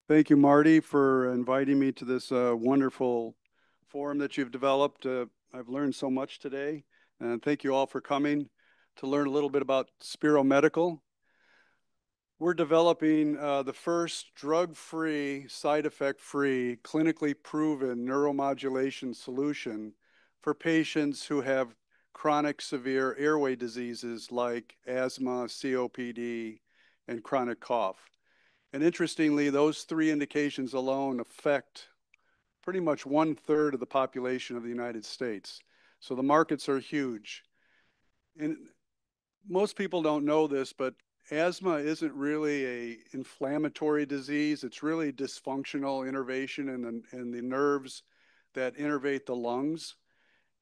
Thank you, Marty, for inviting me to this wonderful forum that you've developed. I've learned so much today, and thank you all for coming to learn a little bit about Spiro Medical. We're developing the first drug-free, side effect-free, clinically proven neuromodulation solution for patients who have chronic severe airway diseases like asthma, COPD, and chronic cough. And interestingly, those three indications alone affect pretty much 1/3 of the population of the United States. So the markets are huge. And most people don't know this, but asthma isn't really a inflammatory disease. It's really dysfunctional innervation in the nerves that innervate the lungs.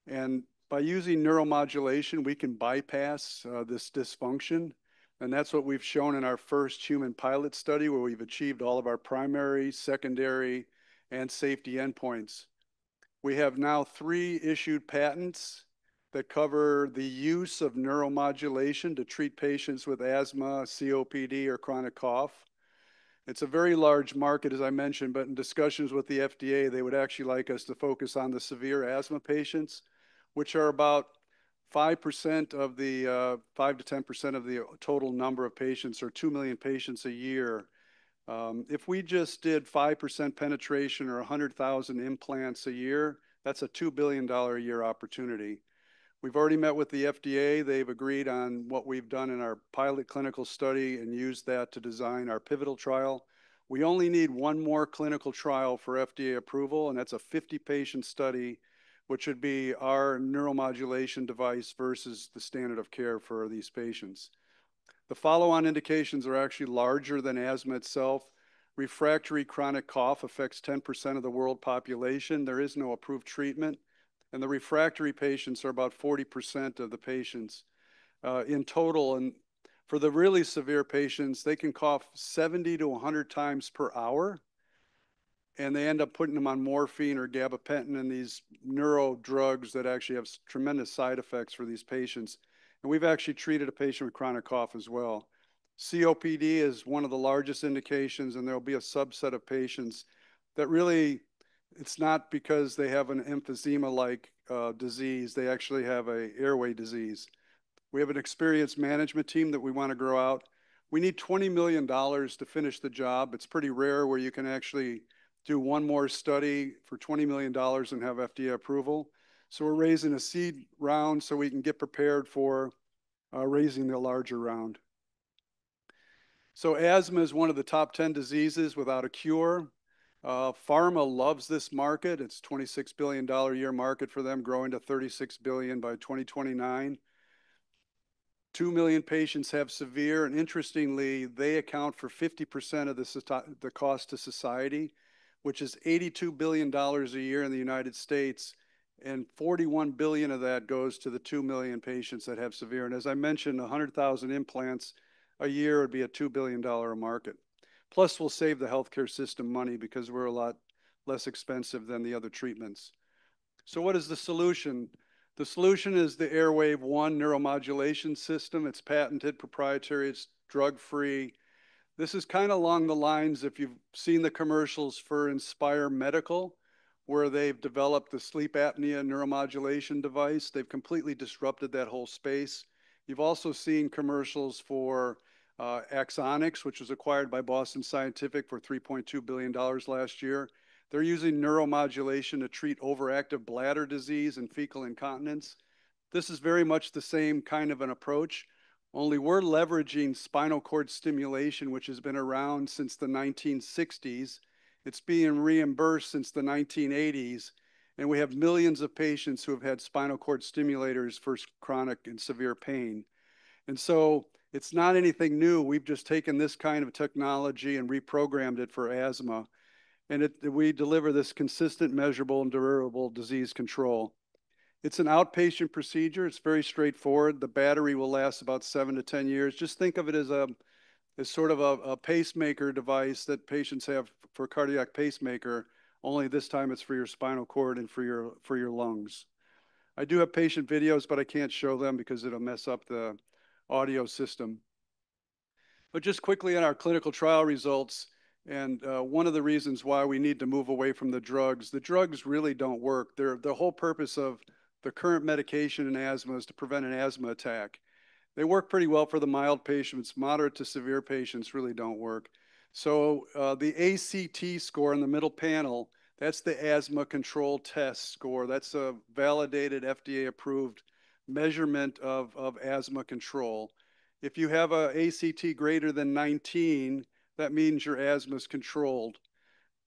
And by using neuromodulation, we can bypass this dysfunction. And that's what we've shown in our first human pilot study, where we've achieved all of our primary, secondary, and safety endpoints. We have now 3 issued patents that cover the use of neuromodulation to treat patients with asthma, COPD, or chronic cough. It's a very large market, as I mentioned, but in discussions with the FDA, they would actually like us to focus on the severe asthma patients, which are about 5% of the 5 to 10% of the total number of patients, or 2 million patients a year. If we just did 5% penetration or 100,000 implants a year, that's a $2 billion a year opportunity. We've already met with the FDA. They've agreed on what we've done in our pilot clinical study and used that to design our pivotal trial. We only need one more clinical trial for FDA approval, and that's a 50-patient study, which would be our neuromodulation device versus the standard of care for these patients. The follow-on indications are actually larger than asthma itself. Refractory chronic cough affects 10% of the world population. There is no approved treatment. And the refractory patients are about 40% of the patients in total. And for the really severe patients, they can cough 70 to 100 times per hour. And they end up putting them on morphine or gabapentin and these neuro drugs that actually have tremendous side effects for these patients. And we've actually treated a patient with chronic cough as well. COPD is one of the largest indications, and there'll be a subset of patients that really, it's not because they have an emphysema-like disease. They actually have an airway disease. We have an experienced management team that we want to grow out. We need $20 million to finish the job. It's pretty rare where you can actually do one more study for $20 million and have FDA approval. So we're raising a seed round so we can get prepared for raising the larger round. So asthma is one of the top 10 diseases without a cure. Pharma loves this market. It's a $26 billion a year market for them, growing to $36 billion by 2029. 2 million patients have severe, and interestingly, they account for 50% of the cost to society, which is $82 billion a year in the United States, and 41 billion of that goes to the 2 million patients that have severe. And as I mentioned, 100,000 implants a year would be a $2 billion market. Plus, we'll save the healthcare system money because we're a lot less expensive than the other treatments. So what is the solution? The solution is the Airwave 1 neuromodulation system. It's patented, proprietary, it's drug-free. This is kind of along the lines, if you've seen the commercials for Inspire Medical, where they've developed the sleep apnea neuromodulation device. They've completely disrupted that whole space. You've also seen commercials for Axonics, which was acquired by Boston Scientific for $3.2 billion last year. They're using neuromodulation to treat overactive bladder disease and fecal incontinence. This is very much the same kind of an approach, only we're leveraging spinal cord stimulation, which has been around since the 1960s. It's being reimbursed since the 1980s, and we have millions of patients who have had spinal cord stimulators for chronic and severe pain. And so it's not anything new. We've just taken this kind of technology and reprogrammed it for asthma. And we deliver this consistent, measurable, and durable disease control. It's an outpatient procedure. It's very straightforward. The battery will last about 7 to 10 years. Just think of it as sort of a pacemaker device that patients have for cardiac pacemaker, only this time it's for your spinal cord and for your lungs. I do have patient videos, but I can't show them because it'll mess up the audio system. But just quickly on our clinical trial results, And one of the reasons why we need to move away from the drugs really don't work. The whole purpose of the current medication in asthma is to prevent an asthma attack. They work pretty well for the mild patients. Moderate to severe patients really don't work. So the ACT score in the middle panel, that's the asthma control test score. That's a validated FDA approved measurement of asthma control. If you have a ACT greater than 19, that means your asthma is controlled.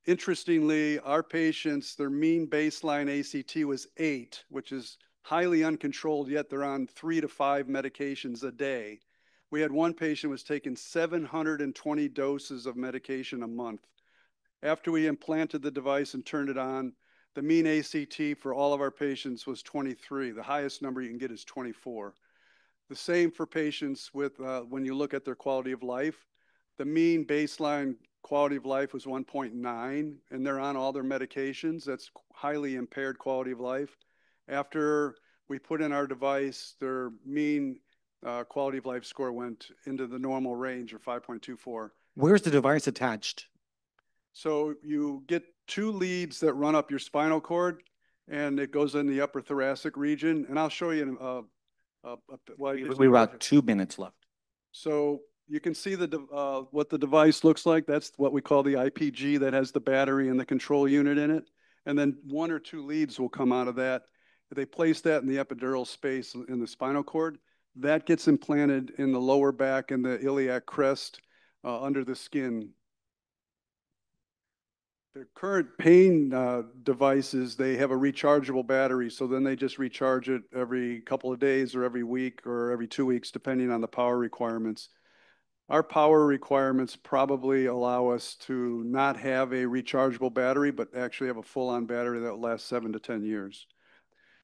Interestingly, our patients, their mean baseline ACT was 8, which is highly uncontrolled, yet they're on 3 to 5 medications a day. We had one patient who was taking 720 doses of medication a month. After we implanted the device and turned it on, the mean ACT for all of our patients was 23. The highest number you can get is 24. The same for patients with, when you look at their quality of life, the mean baseline quality of life was 1.9, and they're on all their medications. That's highly impaired quality of life. After we put in our device, their mean quality of life score went into the normal range of 5.24. Where's the device attached? So you get 2 leads that run up your spinal cord, and it goes in the upper thoracic region. And I'll show you We're about 2 minutes left. So you can see what the device looks like. That's what we call the IPG that has the battery and the control unit in it. And then 1 or 2 leads will come out of that. They place that in the epidural space in the spinal cord. That gets implanted in the lower back and the iliac crest under the skin. The current pain devices, they have a rechargeable battery, so then they just recharge it every couple of days or every week or every 2 weeks, depending on the power requirements. Our power requirements probably allow us to not have a rechargeable battery, but actually have a full-on battery that will last 7 to 10 years.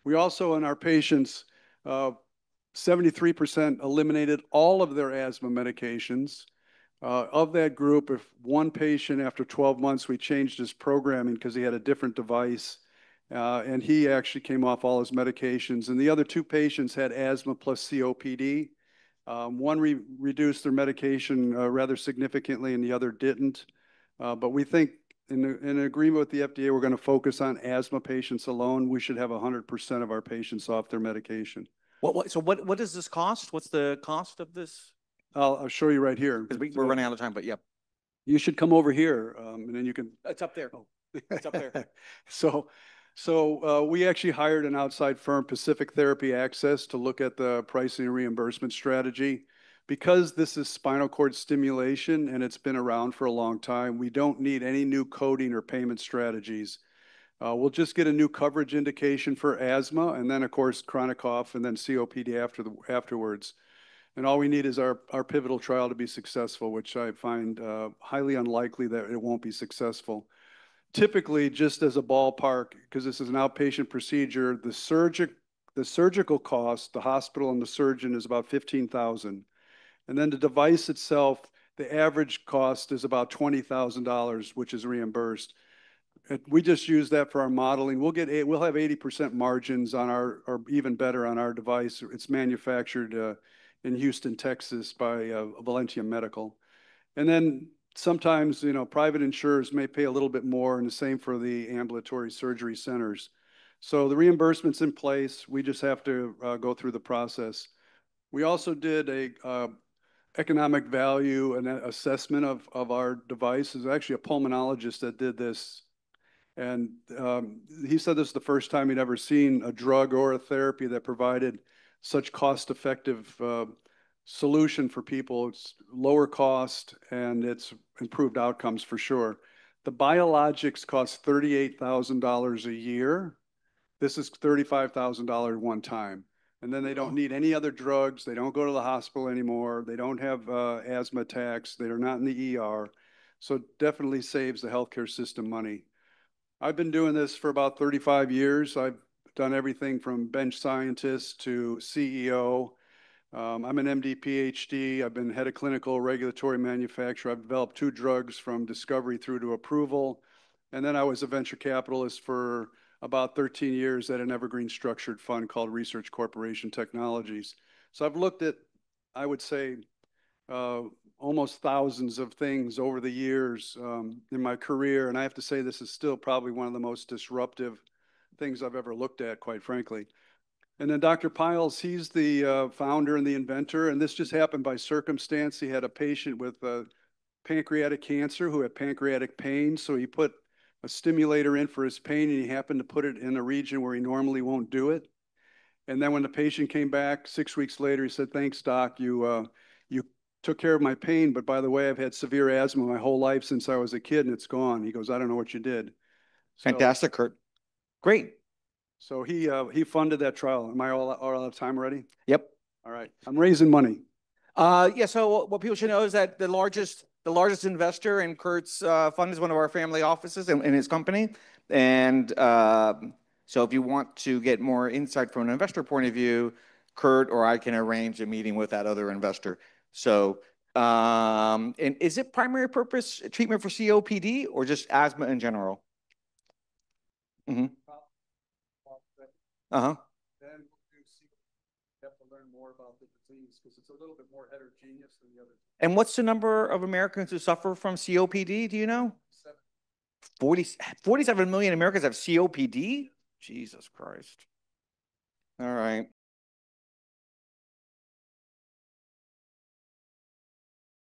We also, in our patients, 73% eliminated all of their asthma medications. Of that group, if one patient after 12 months, we changed his programming because he had a different device, and he actually came off all his medications. And the other 2 patients had asthma plus COPD. One reduced their medication rather significantly, and the other didn't. But we think in agreement with the FDA, we're going to focus on asthma patients alone. We should have 100% of our patients off their medication. So what does this cost? What's the cost of this? I'll show you right here. Because we're running out of time, but yep. You should come over here, and then you can. It's up there. Oh, it's up there. So we actually hired an outside firm, Pacific Therapy Access, to look at the pricing and reimbursement strategy. Because this is spinal cord stimulation and it's been around for a long time, we don't need any new coding or payment strategies. We'll just get a new coverage indication for asthma, and then, of course, chronic cough, and then COPD afterwards. And all we need is our pivotal trial to be successful, which I find highly unlikely that it won't be successful. Typically, just as a ballpark, because this is an outpatient procedure, the surgical cost, the hospital and the surgeon, is about $15,000. And then the device itself, the average cost is about $20,000, which is reimbursed. We just use that for our modeling. We'll have 80% margins on or even better on our device. It's manufactured in Houston, Texas by Valentia Medical. And then sometimes, private insurers may pay a little bit more, and the same for the ambulatory surgery centers. So the reimbursement's in place. We just have to go through the process. We also did a economic value and assessment of our device. There's actually a pulmonologist that did this. And he said this is the first time he'd ever seen a drug or a therapy that provided such cost-effective solution for people. It's lower cost and it's improved outcomes for sure. The biologics cost $38,000 a year. This is $35,000 one time. And then they don't need any other drugs. They don't go to the hospital anymore. They don't have asthma attacks. They are not in the ER. So it definitely saves the healthcare system money. I've been doing this for about 35 years. I've done everything from bench scientist to CEO. I'm an MD, PhD. I've been head of clinical regulatory manufacturer. I've developed 2 drugs from discovery through to approval. And then I was a venture capitalist for about 13 years at an evergreen structured fund called Research Corporation Technologies. So I've looked at, I would say, almost thousands of things over the years in my career. And I have to say, this is still probably one of the most disruptive things I've ever looked at, quite frankly. And then Dr. Piles, he's the founder and the inventor. And this just happened by circumstance. He had a patient with pancreatic cancer who had pancreatic pain. So he put a stimulator in for his pain, and he happened to put it in a region where he normally won't do it. And then when the patient came back 6 weeks later, he said, "Thanks, doc. You took care of my pain, but by the way, I've had severe asthma my whole life since I was a kid, and it's gone." He goes, "I don't know what you did." So, Fantastic, Kurt. Great. so he funded that trial. Am I all out of time already? Yep. All right. I'm raising money. Yeah, so what people should know is that the largest investor in Kurt's fund is one of our family offices in his company. And so if you want to get more insight from an investor point of view, Kurt or I can arrange a meeting with that other investor. So, and is it primary purpose treatment for COPD or just asthma in general? Mm-hmm. Uh-huh. Then you have to learn more about the disease because it's a little bit more heterogeneous than the other. And what's the number of Americans who suffer from COPD? Do you know? 47 million Americans have COPD? Jesus Christ. All right.